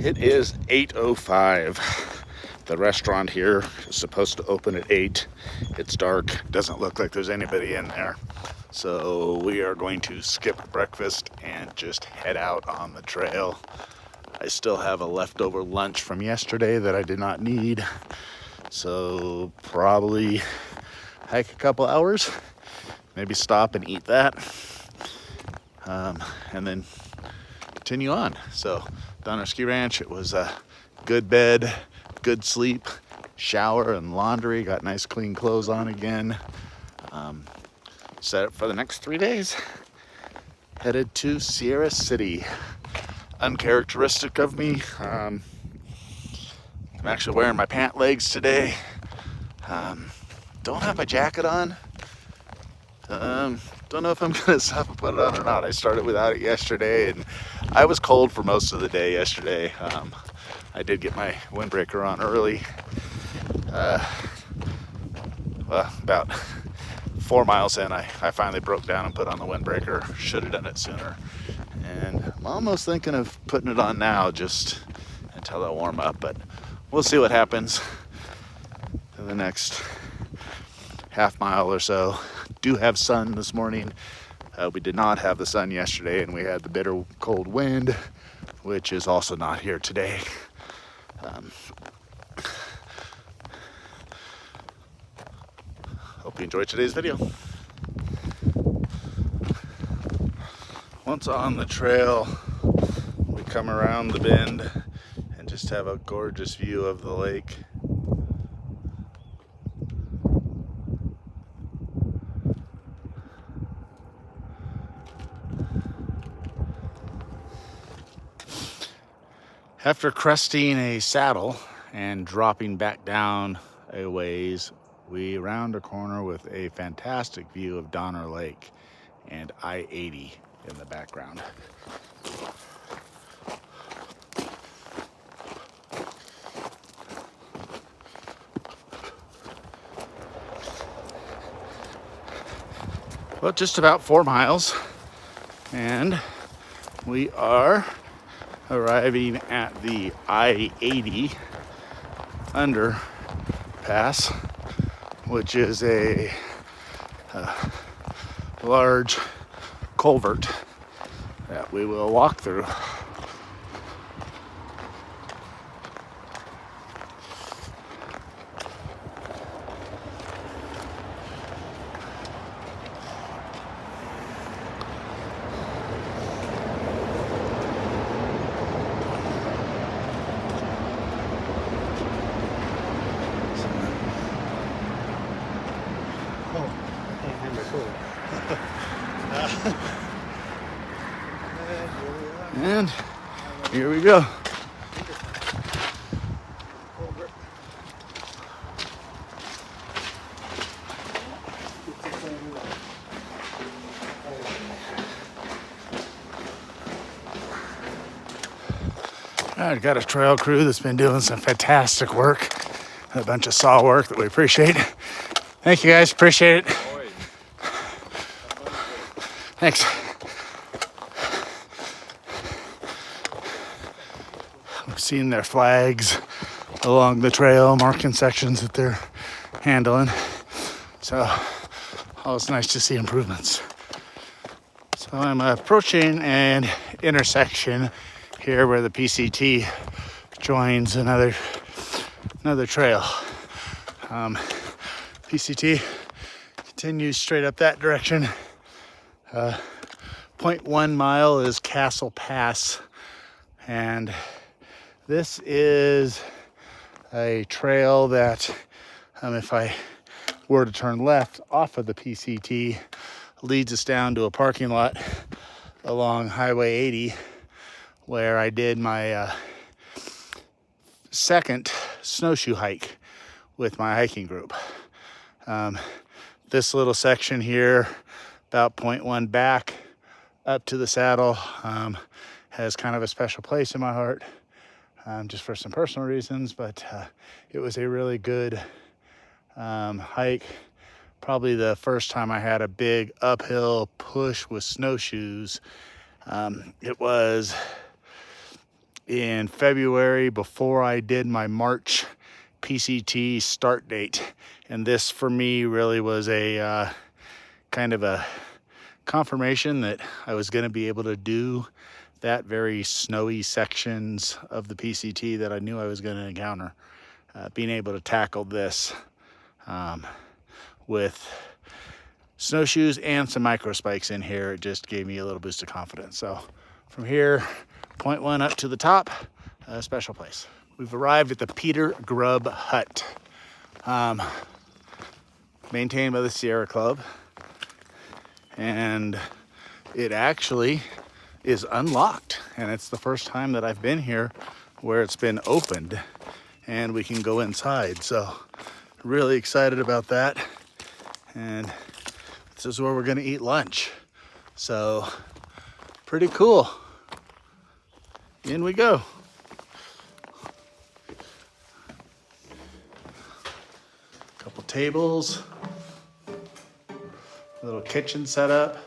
It is 8:05. The restaurant here is supposed to open at 8. It's dark. Doesn't look like there's anybody in there. So we are going to skip breakfast and just head out on the trail. I still have a leftover lunch from yesterday that I did not need. So probably hike a couple hours, maybe stop and eat that, and then continue on. So down our ski ranch, it was a good bed, good sleep, shower and laundry, got nice clean clothes on again. Set up for the next 3 days. Headed to Sierra City. Uncharacteristic of me, I'm actually wearing my pant legs today. Don't have my jacket on. Don't know if I'm gonna stop and put it on or not. I started without it yesterday and I was cold for most of the day yesterday. I did get my windbreaker on early. Well, about 4 miles in, I finally broke down and put on the windbreaker. Should have done it sooner. And I'm almost thinking of putting it on now just until I warm up, but we'll see what happens in the next half mile or so. Do have sun this morning. We did not have the sun yesterday, and we had the bitter cold wind, which is also not here today. Hope you enjoyed today's video. Once on the trail, we come around the bend and just have a gorgeous view of the lake. After cresting a saddle and dropping back down a ways, we round a corner with a fantastic view of Donner Lake and I-80 in the background. Well, just about 4 miles, and we are arriving at the I-80 underpass, which is a large culvert that we will walk through. And here we go. I've got a trail crew that's been doing some fantastic work, a bunch of saw work that we appreciate. Thank you guys, appreciate it. Thanks. We've seen their flags along the trail, marking sections that they're handling. So, always nice to see improvements. So I'm approaching an intersection here where the PCT joins another trail. PCT continues straight up that direction. 0.1 mile is Castle Pass, and this is a trail that, if I were to turn left off of the PCT, leads us down to a parking lot along Highway 80, where I did my second snowshoe hike with my hiking group. This little section here, about 0.1 back up to the saddle, has kind of a special place in my heart, just for some personal reasons, but it was a really good hike. Probably the first time I had a big uphill push with snowshoes. It was in February before I did my March PCT start date. And this for me really was a kind of a confirmation that I was going to be able to do that very snowy sections of the PCT that I knew I was going to encounter. Being able to tackle this with snowshoes and some micro spikes in here, it just gave me a little boost of confidence. So from here, point one up to the top, a special place. We've arrived at the Peter Grub Hut, maintained by the Sierra Club. And it actually is unlocked. And it's the first time that I've been here where it's been opened and we can go inside. So really excited about that. And this is where we're gonna eat lunch. So pretty cool. In we go. Couple tables, little kitchen setup.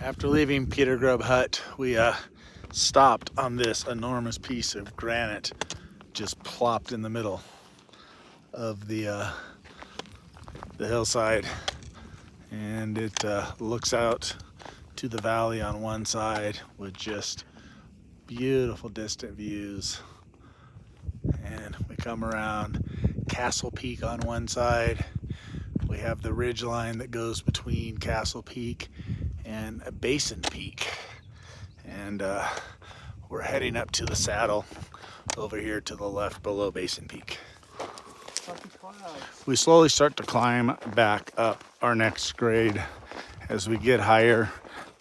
After leaving Peter Grub Hut, we stopped on this enormous piece of granite just plopped in the middle of the hillside, and it looks out to the valley on one side with just beautiful distant views. And we come around Castle Peak on one side. We have the ridge line that goes between Castle Peak and Basin Peak, and we're heading up to the saddle over here to the left below Basin Peak. We slowly start to climb back up our next grade. As we get higher,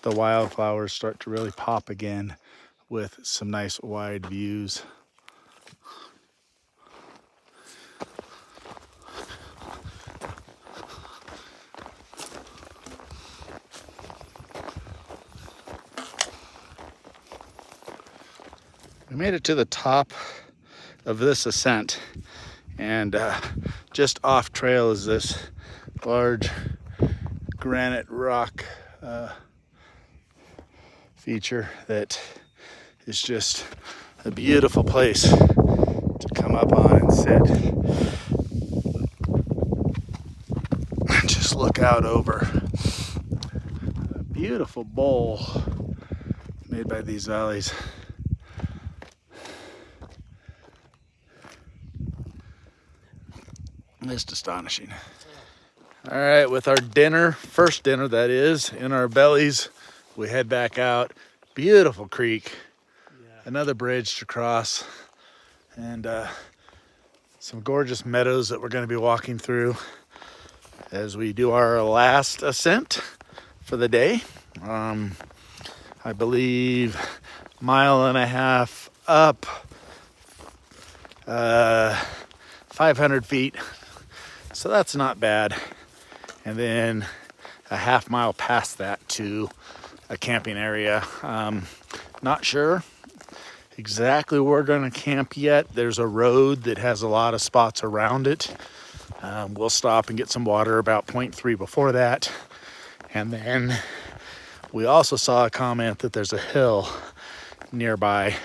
the wildflowers start to really pop again with some nice wide views. We made it to the top of this ascent, and just off trail is this large granite rock feature that is just a beautiful place to come up on and sit and just look out over a beautiful bowl made by these valleys. Just astonishing. All right, with our dinner, first dinner that is, in our bellies, we head back out. Beautiful creek, another bridge to cross, and some gorgeous meadows that we're going to be walking through as we do our last ascent for the day. I believe 1.5 miles up, 500 feet. So that's not bad. And then a 1/2 mile past that to a camping area. Not sure exactly where we're gonna camp yet. There's a road that has a lot of spots around it. We'll stop and get some water about 0.3 before that. And then we also saw a comment that there's a hill nearby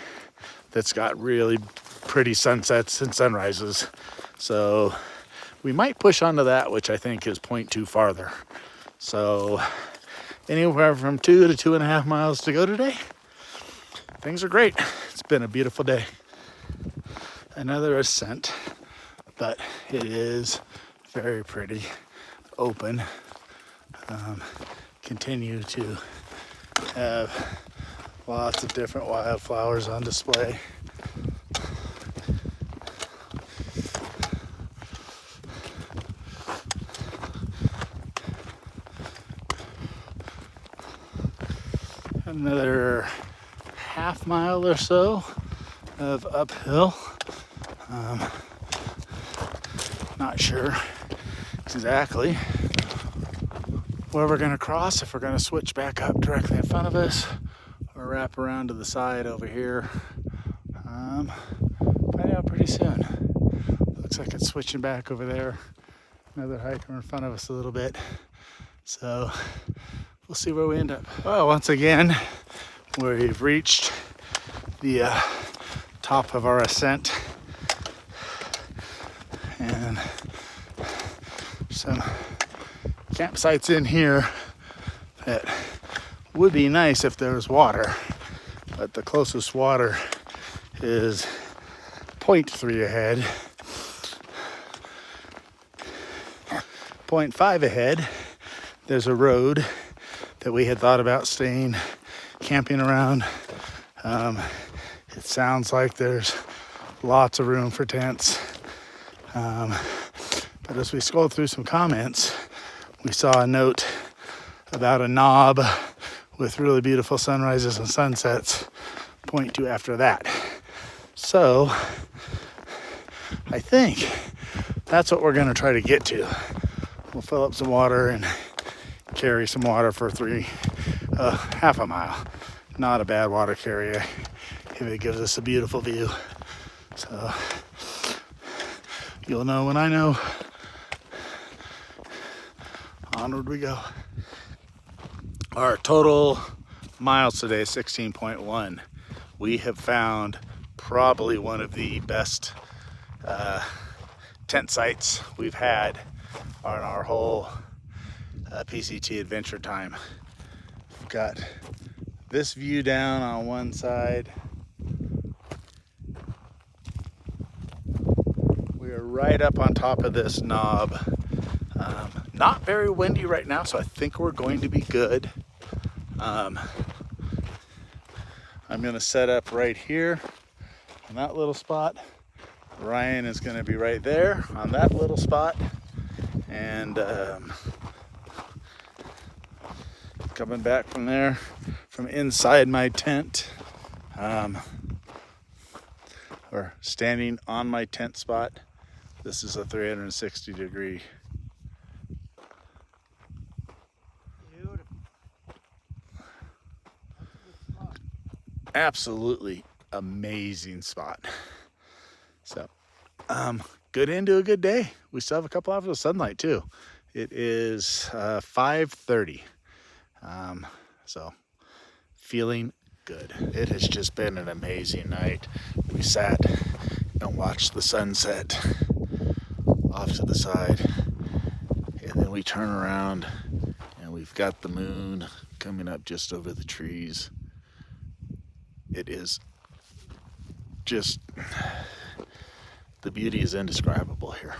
that's got really pretty sunsets and sunrises. So we might push onto that, which I think is 0.2 farther. So anywhere from 2 to 2.5 miles to go today. Things are great. It's been a beautiful day. Another ascent, but it is very pretty, open. Continue to have lots of different wildflowers on display. Another 1/2 mile or so of uphill. Not sure exactly where we're going to cross, if we're going to switch back up directly in front of us or wrap around to the side over here. Find out pretty soon. Looks like it's switching back over there. Another hiker in front of us a little bit. So we'll see where we end up. Well, once again, We've reached the top of our ascent, and some campsites in here that would be nice if there was water, but the closest water is 0.3 ahead. 0.5 ahead, there's a road that we had thought about camping around. It sounds like there's lots of room for tents. But as we scrolled through some comments, we saw a note about a knob with really beautiful sunrises and sunsets. Point to after that. So I think that's what we're going to try to get to. We'll fill up some water and carry some water for half a mile. Not a bad water carrier if it gives us a beautiful view. So you'll know when I know. Onward we go. Our total miles today is 16.1. We have found probably one of the best tent sites we've had on our whole PCT adventure time. We've got this view down on one side. We are right up on top of this knob. Not very windy right now, so I think we're going to be good. I'm going to set up right here on that little spot. Ryan is going to be right there on that little spot. And coming back from there, from inside my tent, or standing on my tent spot. This is a 360 degree. Absolutely amazing spot. So, good end to a good day. We still have a couple hours of sunlight too. It is 5:30. So feeling good. It has just been an amazing night. We sat and watched the sunset off to the side, and then we turn around and we've got the moon coming up just over the trees. It is just, the beauty is indescribable here.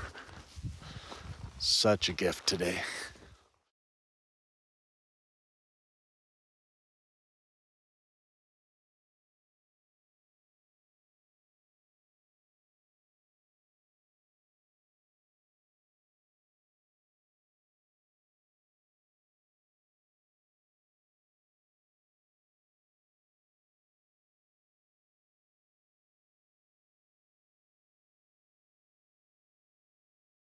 Such a gift today.